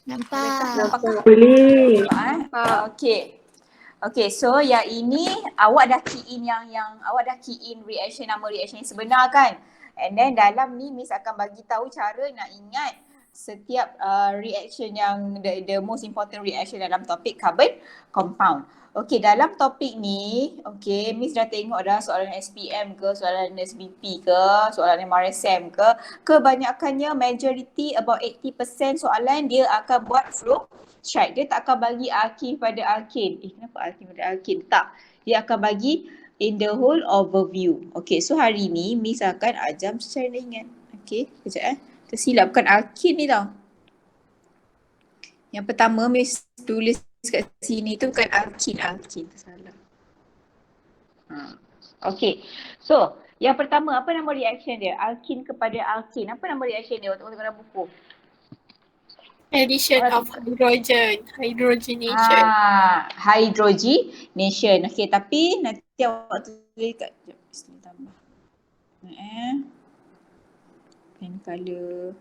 Nampak. Boleh. Okey. Okey, so yang ini awak dah key in awak dah key in reaction, nama reaction yang sebenar kan? And then dalam ni Miss akan bagi tahu cara nak ingat setiap reaction yang the most important reaction dalam topik carbon compound. Okey, dalam topik ni, okey, Miss dah tengok dah soalan SPM ke, soalan SBP ke, soalan MRSM ke, kebanyakannya majority about 80% soalan dia akan buat flow chart. Dia tak akan bagi alkin pada alkin. Kenapa alkin pada alkin? Tak. Dia akan bagi in the whole overview. Okay, so hari ni Miss akan ajar secara ringan. Okay, kejap tersilap bukan alkin ni tau. Yang pertama Miss tulis kat sini tu bukan alkin. Tersalah. Okay, so yang pertama apa nama reaction dia? Alkin kepada alkin. Apa nama reaction dia? Tengok dalam buku. Addition of hydrogenation. Hydrogenation. Okay, tapi nanti awak tulis kat sini tambah. Pen color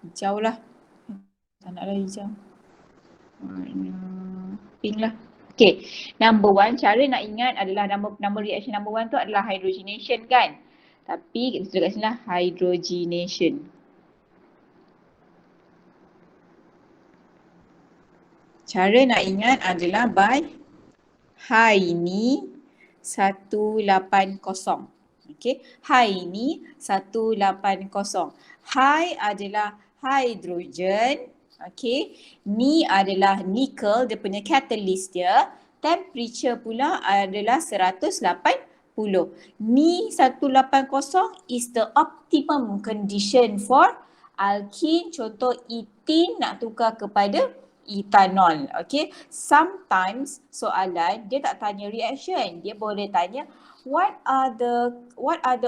hijau lah. Tak naklah hijau. Warna pink lah. Okay, number one, cara nak ingat adalah nama reaction number one tu adalah hydrogenation kan? Tapi kita tulis kat sini lah hydrogenation. Cara nak ingat adalah by Hi ni 180. Okay, Hi ni 180. Hi adalah hydrogen. Okay, ni adalah nickel, dia punya catalyst dia. Temperature pula adalah 180. Ni 180 is the optimum condition for alkene. Contoh ethene nak tukar kepada ethanol. Okay, sometimes soalan dia tak tanya reaction, dia boleh tanya what are the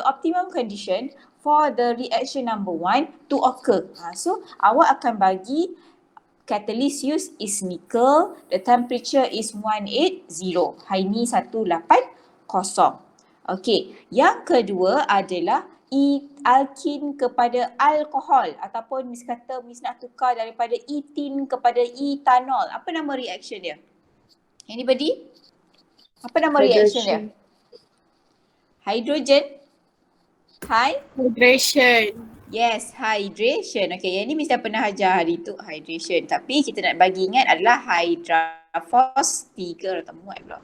optimum condition for the reaction number one to occur. So awak akan bagi catalyst used is nickel, the temperature is 180, Hi ni 180. Okay, yang kedua adalah alkin kepada alkohol ataupun Miss kata Miss nak tukar daripada ethene kepada ethanol. Apa nama reaction dia? Anybody? Apa nama reaction dia? Hydrogen? Hydration. Yes, hydration. Okay, yang ni Miss dah pernah ajar hari tu hydration. Tapi kita nak bagi ingat adalah hydraphos 3 atau muat pula.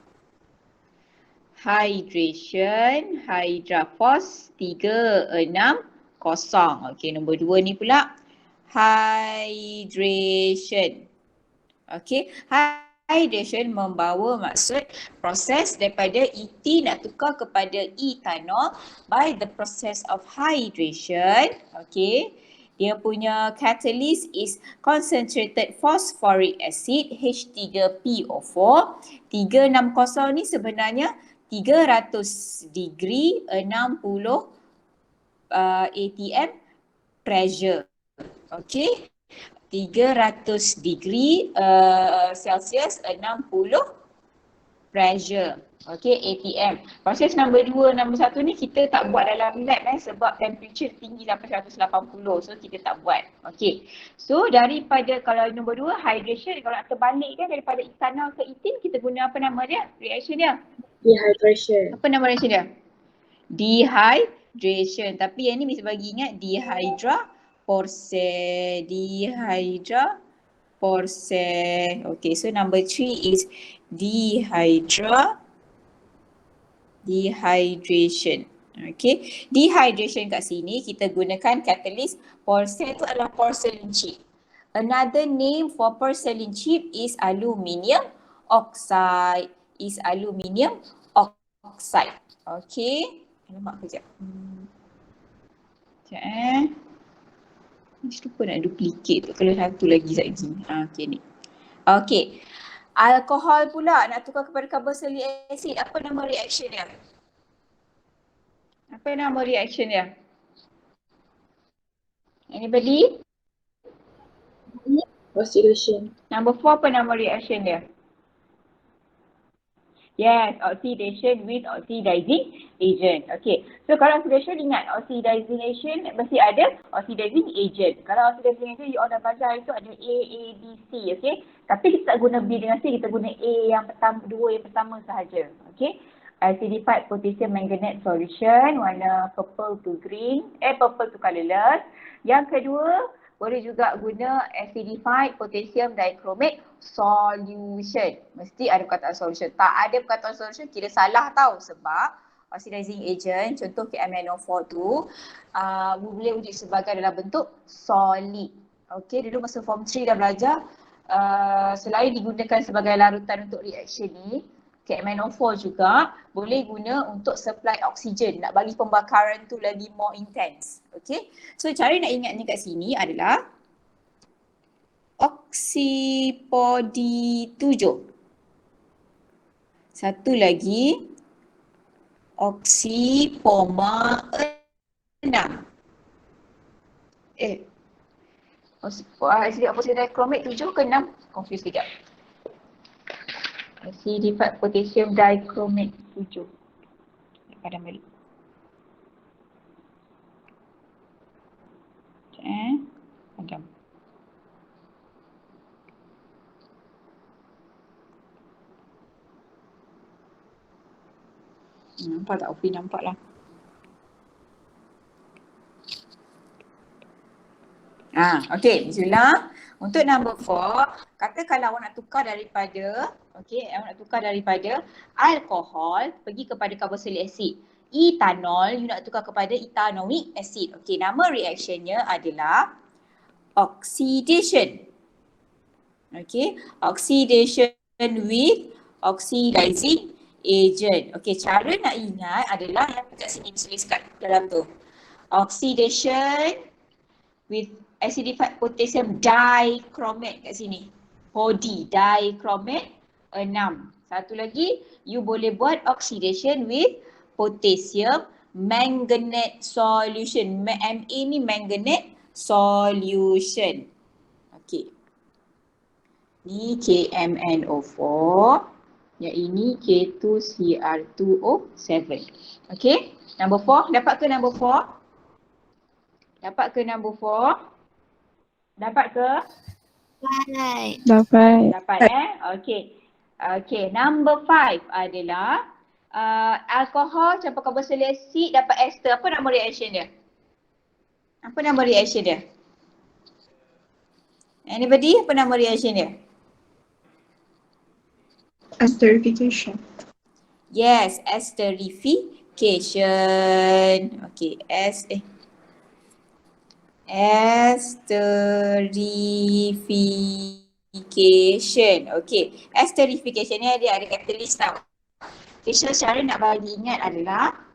Hydration, hydraphos 360. Okay, nombor 2 ni pula hydration. Okay, hydration membawa maksud proses daripada ethene nak tukar kepada ethanol by the process of hydration. Okay, dia punya catalyst is concentrated phosphoric acid H3PO4. 360 ni sebenarnya 300 degree 60 atm pressure. Okay, 300 degree Celsius 60 pressure. Okay, ATM. Proses nombor 2, nombor 1 ni kita tak buat dalam lab sebab temperature tinggi sampai 180. So kita tak buat. Okay. So daripada kalau nombor 2 hydration, kalau nak terbalikkan daripada ethanol ke ethene kita guna apa nama dia? Reaction dia? Dehydration. Apa nama reaction dia? Dehydration. Tapi yang ni mesti bagi ingat dehydroporse. Okay, so number 3 is dehydration. Okay, dehydration kat sini kita gunakan catalyst. Porse tu adalah porcelain chip. Another name for porcelain chip is aluminium oxide. Okay. Alamak kejap. Sekejap Mesti lupa nak duplicate tu kalau satu lagi sekejap. Okay ni. Okay. Alkohol pula nak tukar kepada carboxylic acid. Apa nama reaction dia? Anybody? Oxidation. Number 4 apa nama reaction dia? Yes, oxidation with oxidizing agent. Okay. So kalau oxidation ingat oxidizing agent mesti ada oxidizing agent. Kalau oxidizing agent you all dah belajar itu ada A, B, C. Okay. Tapi kita tak guna B dengan C, kita guna A yang pertama, dua yang pertama sahaja. Okay. Acidified potassium manganate solution warna purple to green, purple to colourless. Yang kedua, boleh juga guna acidified potassium dichromate solution. Mesti ada perkataan solution. Tak ada perkataan solution kira salah tau, sebab oxidizing agent contoh KMnO4 tu boleh wujud sebagai dalam bentuk solid. Okey, dulu masa form 3 dah belajar selain digunakan sebagai larutan untuk reaction ni, KMnO4 juga boleh guna untuk supply oksigen, nak bagi pembakaran tu lagi more intense. Okay, so cara nak ingatnya kat sini adalah oksipodi 7. Satu lagi oksipoma 6. Oxidized dichromate 7 ke 6? Confuse sekejap. Acidified potassium dichromate 7. Padam balik. Padam. Nampak tak? Ufi nampak lah. Okay, bismillah. Untuk number 4, kata kalau awak nak tukar daripada, awak nak tukar daripada alkohol pergi kepada carboxylic acid. Etanol, you nak tukar kepada ethanoic acid. Okay, nama reactionnya adalah oxidation. Okay, oxidation with oxidizing agent. Okay, cara nak ingat adalah yang kat sini tuliskan dalam tu. Oxidation with acidified potassium dichromate kat sini. POD, dichromate 6. Satu lagi, you boleh buat oxidation with potassium manganate solution. Ma ni manganate solution. Okay. Ni KMnO4. Yang ini K2Cr2O7. Okay. Number 4. Dapat ke number 4? Dapat ke number 4? Dapat ke? Dapat. Dapat Okay. Okay. Number 5 adalah alkohol campur carboxylic acid dapat ester. Apa nama reaction dia? Apa nama reaction dia? Anybody? Apa nama reaction dia? Esterification. Yes, esterification. Okay, esterification. Okay, esterification ni dia ada catalyst tau. Okay, so cara nak bagi ingat adalah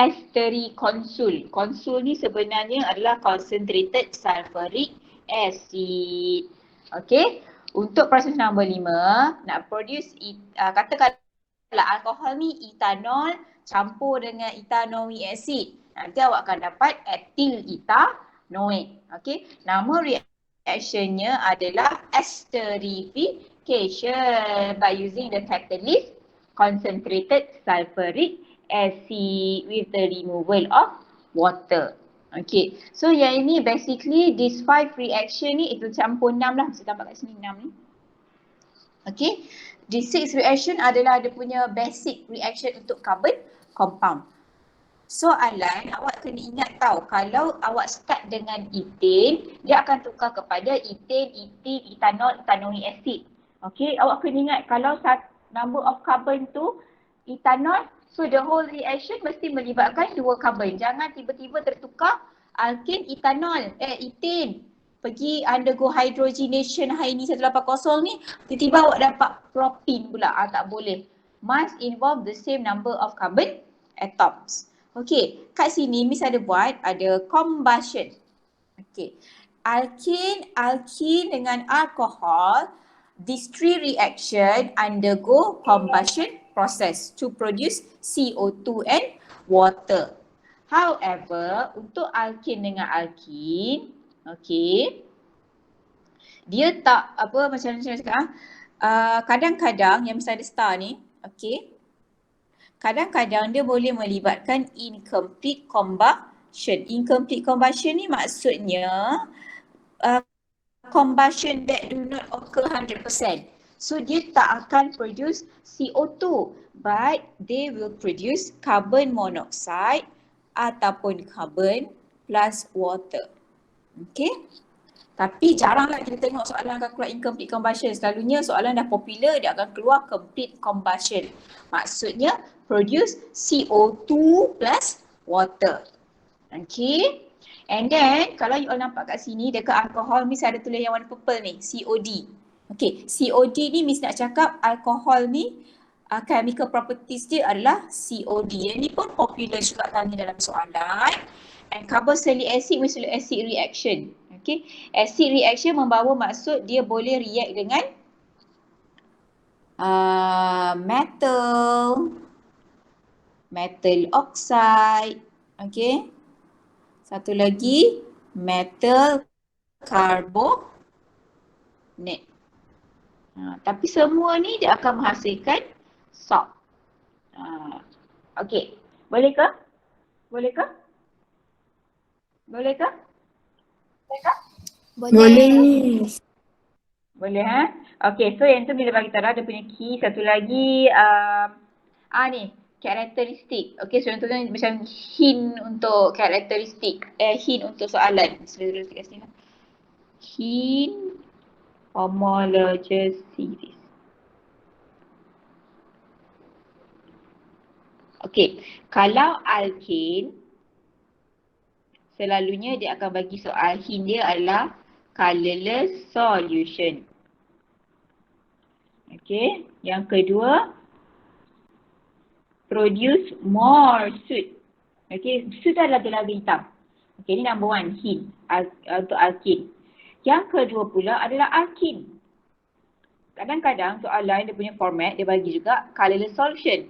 estericonsul. Konsul ni sebenarnya adalah concentrated sulfuric acid. Okay. Untuk proses nombor 5, nak produce, katakanlah alkohol ni etanol campur dengan ethanoic acid. Nanti awak akan dapat ethyl ethanoate. Okay. Nama reactionnya adalah esterification by using the catalyst concentrated sulfuric acid with the removal of water. Okay, so yang ini basically this 5 reaction ni itu campur 6 lah. Saya tambah kat sini 6 ni. Okay, this 6 reaction adalah dia punya basic reaction untuk carbon compound. Soalan awak kena ingat tau, kalau awak start dengan ethane, dia akan tukar kepada ethane, ethanol, ethanoic acid. Okay, awak kena ingat kalau number of carbon tu ethanol, so the whole reaction mesti melibatkan 2 carbon. Jangan tiba-tiba tertukar alkane ethanol, ethane. Pergi undergo hydrogenation hari ni 180 ni, tiba-tiba awak dapat propene pula. Tak boleh. Must involve the same number of carbon atoms. Okay, kat sini Miss ada buat, ada combustion. Okay, alkane dengan alkohol These three reaction undergo combustion process to produce CO2 and water. However, untuk alkin dengan alkin, okay, dia tak apa macam saya cakap kadang-kadang yang mesti ada star ni, okay, kadang-kadang dia boleh melibatkan incomplete combustion. Incomplete combustion ni maksudnya combustion that do not occur 100%. So dia tak akan produce CO2 but they will produce carbon monoxide ataupun carbon plus water. Okay. Tapi jaranglah kita tengok soalan akan keluar incomplete combustion. Selalunya soalan dah popular dia akan keluar complete combustion. Maksudnya produce CO2 plus water. Okay. And then kalau you all nampak kat sini dekat alkohol mesti ada tulis yang warna purple ni, COD. Okay, COD ni mesti nak cakap alkohol ni chemical properties dia adalah COD. Yang ni pun popular juga tanya dalam soalan. And carboxylic acid mesti acid reaction. Okay, acid reaction membawa maksud dia boleh react dengan metal oxide. Okay. Satu lagi metal carbonate. Tapi semua ni dia akan menghasilkan salt. Okey. Boleh ke? Boleh ke? Boleh ke? Boleh. Boleh Okey, so yang tu bila bagi tahu dia punya key. Satu lagi ni karakteristik. Okey, so yang tu kan macam hint untuk karakteristik. Hint untuk soalan. Dulu kat sini. Hint homologous series. Okey, kalau alkane selalunya dia akan bagi soal hint dia adalah colourless solution. Okey, yang kedua produce more soot. Okey, soot adalah lagu hitam. Okey, ini number one hint untuk alkane. Yang kedua pula adalah alkene. Kadang-kadang soalan dia punya format dia bagi juga colourless solution.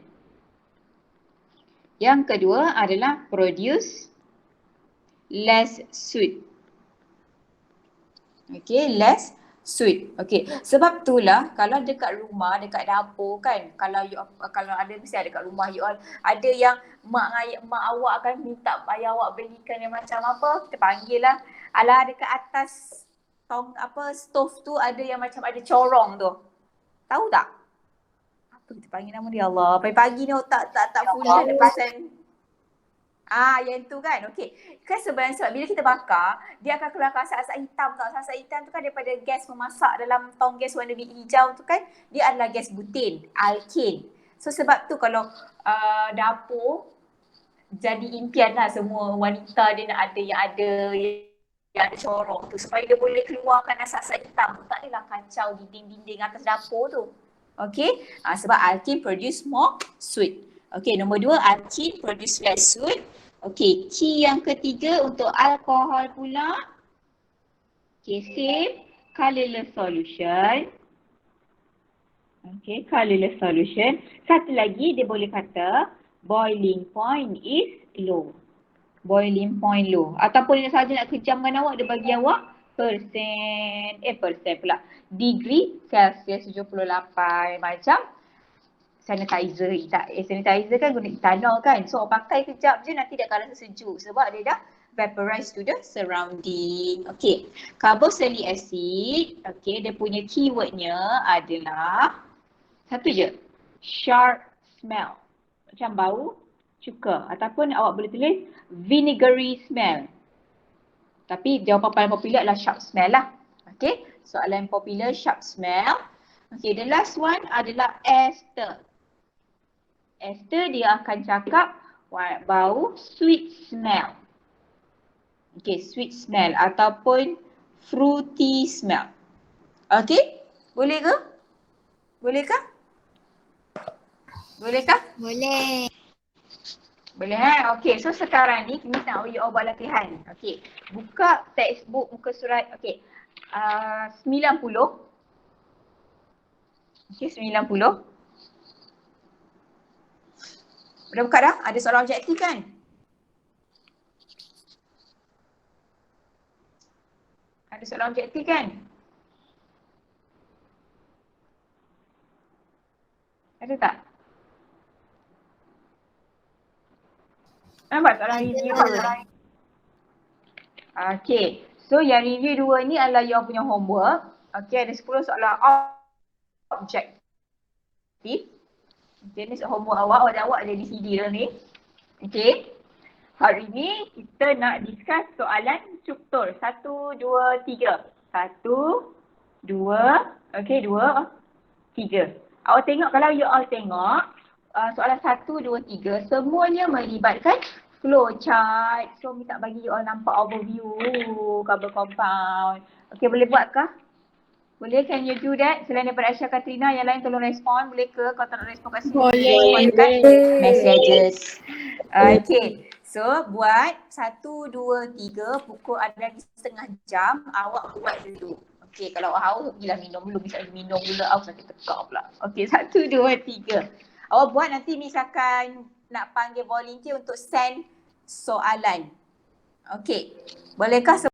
Yang kedua adalah produce less soot. Okey, less soot. Okey, sebab itulah kalau dekat rumah, dekat dapur kan, kalau ada mesti ada kat rumah you all, ada yang mak awak kan minta ayah awak belikan yang macam apa, kita panggil lah. Alah dekat atas stove tu ada yang macam ada corong tu. Tahu tak? Apa kita panggil nama dia Allah. Pagi-pagi ni tak full 100%. Yang tu kan. Okey. Kan sebenarnya sebab bila kita bakar, dia akan keluarkan asap-asap hitam tau. Asap hitam tu kan daripada gas memasak dalam tong gas warna hijau tu kan, dia adalah gas butin, alkane. So sebab tu kalau dapur jadi impian lah semua wanita dia nak ada yang ada corong tu supaya dia boleh keluarkan asap-asap hitam tu. Tak adalah kacau dinding-dinding atas dapur tu. Okay. Sebab alkene produce more soot. Okay, nombor 2 alkene produce less soot. Okay, key yang ketiga untuk alkohol pula. Okay, same colourless solution. Okay, colourless solution. Satu lagi dia boleh kata boiling point is low. Boiling point low. Ataupun dia saja nak kejamkan awak, dia bagi awak persen pula. Degree Celsius 78 macam sanitizer. Sanitizer kan guna ethanol kan. So pakai kejap je nanti dia akan rasa sejuk sebab dia dah vaporize to the surrounding. Okay. Carboxylic acid. Okay. Dia punya keywordnya adalah satu je. Sharp smell. Macam bau cuka. Ataupun awak boleh tulis vinegary smell. Tapi jawapan paling popular adalah sharp smell lah. Okay. Soalan popular sharp smell. Okay. The last one adalah ester. Ester dia akan cakap bau sweet smell. Okay, sweet smell ataupun fruity smell. Okay, boleh ke? Boleh ke? Boleh ke? Boleh. Boleh Okay, so sekarang ni kita nak you all buat latihan. Okay, buka textbook muka surat. Okay, 90. Okey, 90. Dah buka dah? Ada soalan objektif kan? Ada soalan objektif kan? Ada tak? Nampak soalan review 2 ni? Okay. So yang review 2 ni adalah you punya homework. Okay, ada 10 soalan objektif. Okay, ni homework awak dan awak ada di CD dah ni. Okay. Hari ni kita nak discuss soalan struktur. 1, 2, 3. 1, 2, okay 2, 3. Awak tengok, kalau you all tengok soalan 1, 2, 3 semuanya melibatkan flowchart. So minta bagi you all nampak overview carbon compound. Okay, boleh buat kah? Boleh, can you do that? Selain daripada Aisyah Katrina, yang lain tolong respon. Boleh ke? Kalau tak nak respon kat sini, Boleh. respon kat messages. Okay. So buat 1, 2, 3 pukul ada lagi setengah jam awak buat dulu. Okay, kalau awak haus pergilah minum dulu. Bisa minum gula, awak sakit tekak pula. Okay, 1, 2, 3. Awak buat, nanti Miss akan nak panggil volunteer untuk send soalan. Okay, bolehkah